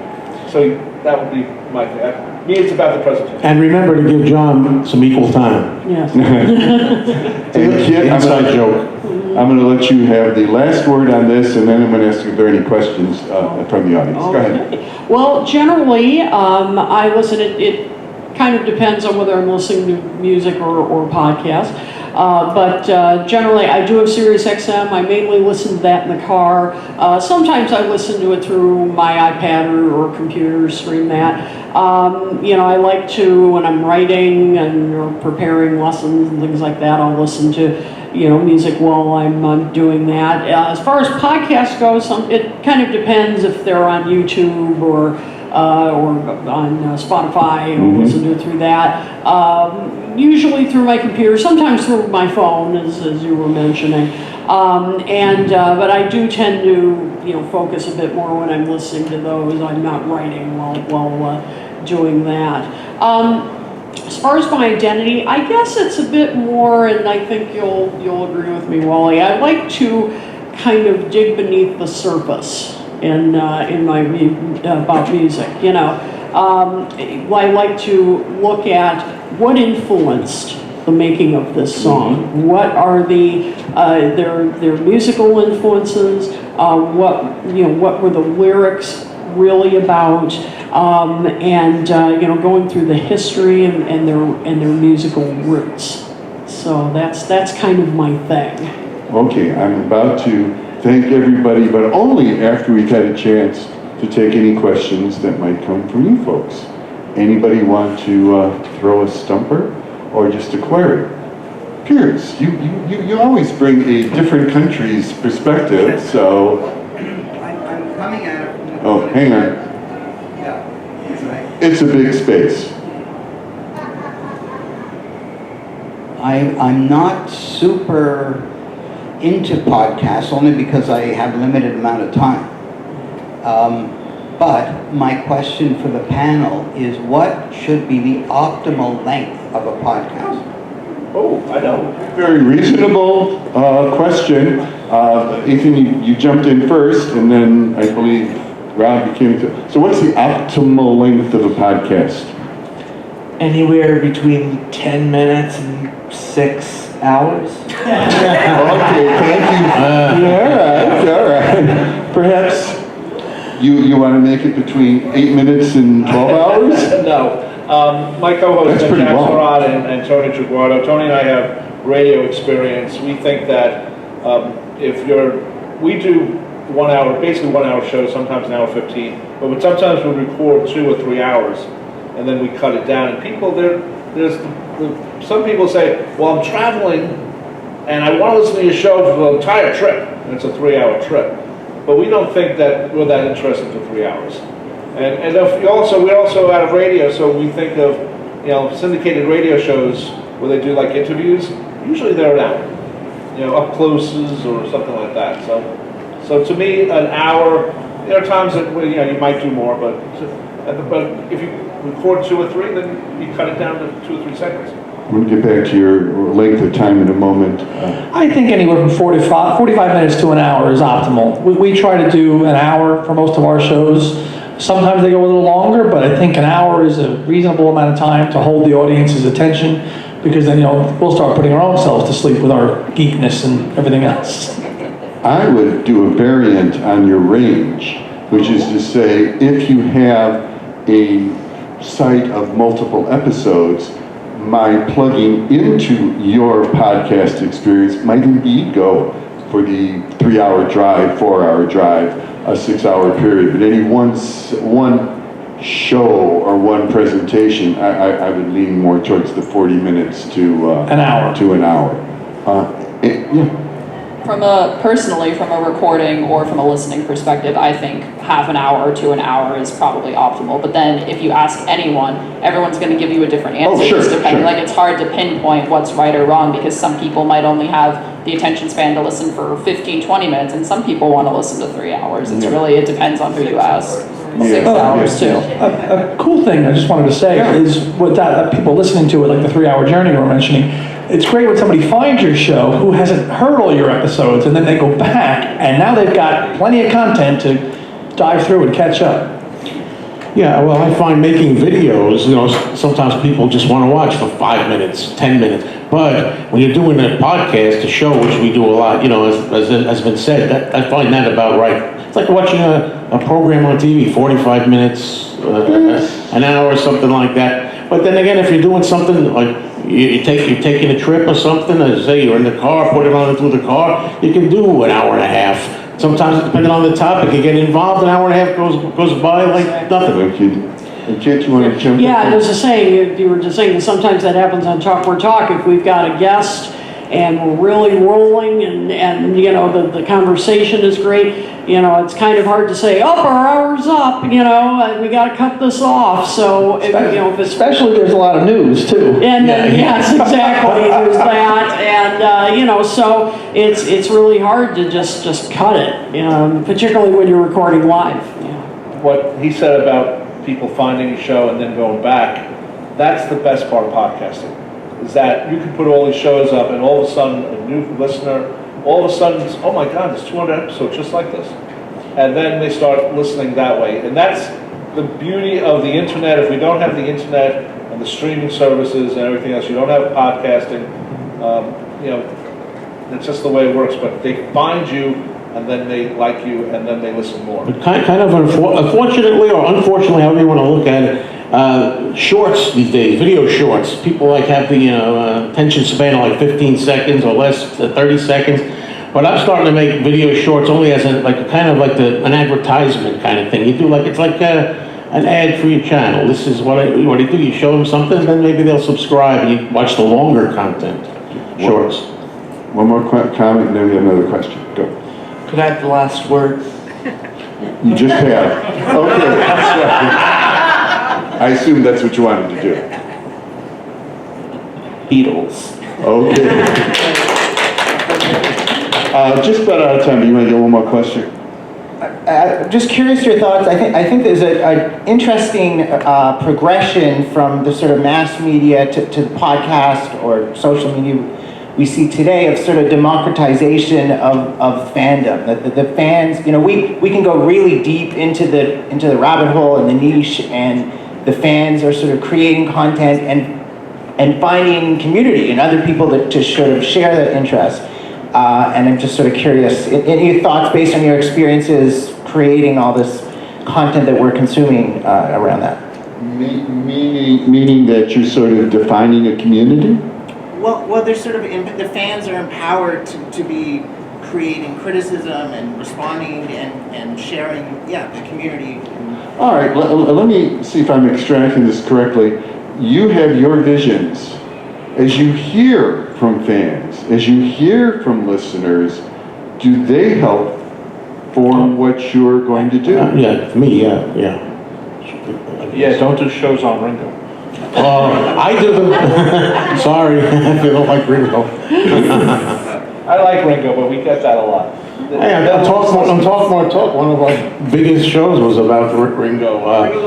So that would be my thing. Me, it's about the presentation. And remember to give John some equal time. Yes. And Kit, Inside joke. I'm going to let you have the last word on this, and then I'm going to ask if there are any questions from the audience. Go ahead. Okay. Well, generally, I listen, it kind of depends on whether I'm listening to music or podcast. But generally, I do have Sirius XM. I mainly listen to that in the car. Sometimes I listen to it through my iPad or computer, stream that. You know, I like to, when I'm writing and or preparing lessons and things like that, I'll listen to, you know, music while I'm doing that. As far as podcasts go, it kind of depends if they're on YouTube or on Spotify, or listen to it through that. Usually through my computer, sometimes through my phone, as you were mentioning. But I do tend to, you know, focus a bit more when I'm listening to those. I'm not writing while doing that. As far as my identity, I guess it's a bit more, and I think you'll agree with me, Wally. I like to kind of dig beneath the surface in my about music. You know, I like to look at what influenced the making of this song. What are their musical influences? What were the lyrics really about? Going through the history and their musical roots. So that's kind of my thing. Okay, I'm about to thank everybody, but only after we've had a chance to take any questions that might come from you folks. Anybody want to throw a stumper or just a query? Piers, you always bring a different country's perspective, so... I'm coming at it from the... Oh, hang on. Yeah, it's right. It's a big space. I'm not super into podcasts, only because I have a limited amount of time. But my question for the panel is, what should be the optimal length of a podcast? Oh, I know. Very reasonable question. Ethan, you jumped in first, and then I believe Rob, you came to... So what's the optimal length of a podcast? Anywhere between 10 minutes and 6 hours. Okay, thank you. All right. Perhaps you want to make it between 8 minutes and 12 hours? No. My co-host, That's Jack pretty long. Sarad and Tony Triguardo. Tony and I have radio experience. We think that we do 1 hour, basically 1 hour shows, sometimes an hour 15, but sometimes we record 2 or 3 hours, and then we cut it down. And people, some people say, well, I'm traveling, and I want to listen to your show for the entire trip, and it's a 3-hour trip. But we don't think that we're that interested for 3 hours. And if we also out of radio, so we think of, syndicated radio shows where they do like interviews. Usually they're an hour, up closes or something like that. So to me, an hour. There are times that you might do more, but if you record 2 or 3, then you cut it down to 2 or 3 seconds. I'm going to get back to your length of time in a moment. I think anywhere from 45 minutes to an hour is optimal. We try to do an hour for most of our shows. Sometimes they go a little longer, but I think an hour is a reasonable amount of time to hold the audience's attention, because then we'll start putting our own selves to sleep with our geekness and everything else. I would do a variant on your range, which is to say, if you have a site of multiple episodes, my plugging into your podcast experience might indeed go for the 3-hour drive, 4-hour drive, a 6-hour period. But any one show or one presentation, I would lean more towards the 40 minutes to an hour. Yeah. Personally, from a recording or from a listening perspective, I think half an hour to an hour is probably optimal. But then if you ask anyone, everyone's going to give you a different answer. Oh, sure, just depending. sure. Like, it's hard to pinpoint what's right or wrong, because some people might only have the attention span to listen for 15, 20 minutes, and some people want to listen to 3 hours. It depends on who you ask. 6 hours too. A cool thing I just wanted to say is with that people listening to it, like the 3-hour journey we're mentioning, it's great when somebody finds your show who hasn't heard all your episodes, and then they go back, and now they've got plenty of content to dive through and catch up. Yeah, well, I find making videos, sometimes people just want to watch for 5 minutes, 10 minutes. But when you're doing a podcast, a show, which we do a lot, as has been said, I find that about right. It's like watching a program on TV, 45 minutes, an hour, something like that. But then again, if you're doing something like you're taking a trip or something, as say you're in the car, put it on through the car, you can do an hour and a half. Sometimes, depending on the topic, you get involved, an hour and a half goes by like nothing. Kit, you want to jump in? Yeah, there's a saying, you were just saying that sometimes that happens on Talk We're Talk. If we've got a guest and we're really rolling and the conversation is great, it's kind of hard to say, our hour's up, and we got to cut this off. So, if it's... Especially there's a lot of news, too. And yes, exactly, there's that, and, so it's really hard to just cut it, particularly when you're recording live. What he said about people finding a show and then going back, that's the best part of podcasting, is that you can put all these shows up and all of a sudden a new listener, all of a sudden, oh my God, there's 200 episodes just like this. And then they start listening that way. And that's the beauty of the internet. If we don't have the internet and the streaming services and everything else, you don't have podcasting, it's just the way it works. But they find you, and then they like you, and then they listen more. But kind of unfortunately or unfortunately, however you want to look at it, shorts these days, video shorts. People have the attention span of like 15 seconds or less, 30 seconds. But I'm starting to make video shorts only as an advertisement kind of thing. You do it's like an ad for your channel. This is what I do. You show them something, then maybe they'll subscribe, and you watch the longer content. Shorts. One more comment, and then we have another question. Go. Could I have the last word? You just have. Okay. I assume that's what you wanted to do. Beatles. Okay. Just about out of time. Do you want to get one more question? Just curious your thoughts. I think there's an interesting progression from the sort of mass media to the podcast or social media we see today of sort of democratization of fandom. The fans, we can go really deep into the rabbit hole and the niche, and the fans are sort of creating content and finding community and other people to sort of share that interest. And I'm just sort of curious, any thoughts based on your experiences creating all this content that we're consuming around that? Meaning that you're sort of defining a community? Well, there's sort of, the fans are empowered to be creating criticism and responding and sharing, the community. All right, let me see if I'm extracting this correctly. You have your visions. As you hear from fans, as you hear from listeners, do they help form what you're going to do? Yeah, for me, yeah. Yeah, don't do shows on Ringo. I do them. Sorry, if you don't like Ringo. I like Ringo, but we get that a lot. Hey, on Talk More Talk, one of our biggest shows was about Ringo. Ringo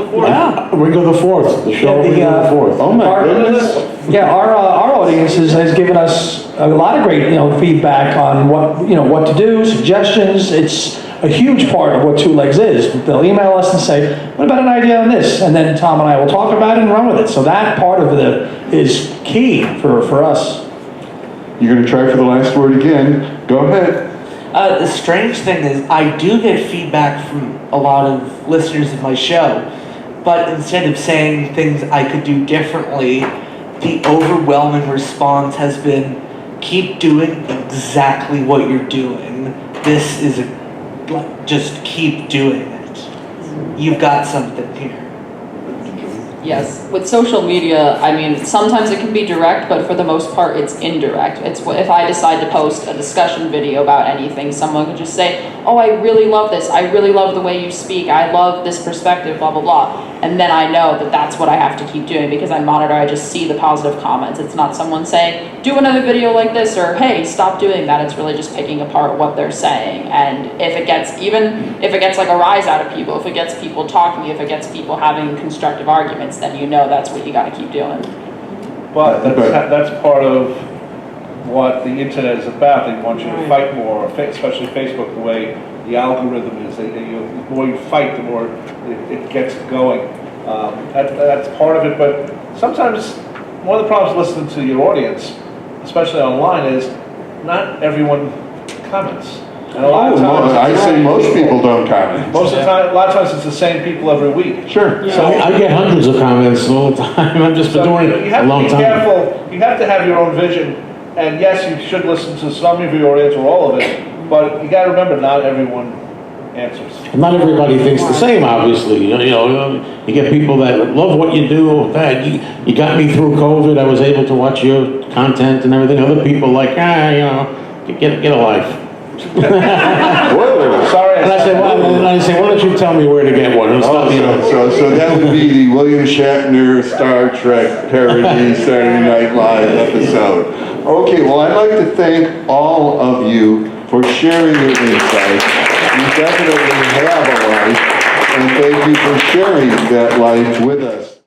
the Fourth. Ringo the Fourth, the show Ringo the Fourth. Oh my goodness. Yeah, our audience has given us a lot of great feedback on what to do, suggestions. It's a huge part of what Two Legs is. They'll email us and say, "What about an idea on this?" And then Tom and I will talk about it and run with it. So that part of it is key for us. You're going to try for the last word again. Go ahead. The strange thing is, I do get feedback from a lot of listeners of my show, but instead of saying things I could do differently, the overwhelming response has been, keep doing exactly what you're doing. This is just keep doing it. You've got something here. Yes, with social media, I mean, sometimes it can be direct, but for the most part, it's indirect. It's if I decide to post a discussion video about anything, someone could just say, "Oh, I really love this. I really love the way you speak. I love this perspective, blah, blah, blah." And then I know that that's what I have to keep doing because I monitor, I just see the positive comments. It's not someone saying, "Do another video like this," or "Hey, stop doing that." It's really just picking apart what they're saying. And if it gets like a rise out of people, if it gets people talking, if it gets people having constructive arguments, then you know that's what you got to keep doing. But that's part of what the internet is about. They want you to fight more, especially Facebook, the way the algorithm is. The more you fight, the more it gets going. That's part of it. But sometimes one of the problems listening to your audience, especially online, is not everyone comments. And a lot of times, I say most people don't comment. most of the time, a lot of times it's the same people every week. Sure. So I get hundreds of comments all the time. I've just been doing it a long time. You have to be careful. You have to have your own vision. And yes, you should listen to some of your audience or all of it. But you got to remember, not everyone answers. Not everybody thinks the same, obviously. You get people that love what you do. You got me through COVID. I was able to watch your content and everything. Other people like, get a life. Sorry. And I say, why don't you tell me where to get one? So that would be the William Shatner Star Trek parody Saturday Night Live episode. Okay, well, I'd like to thank all of you for sharing your insights. You definitely have a life, and thank you for sharing that life with us.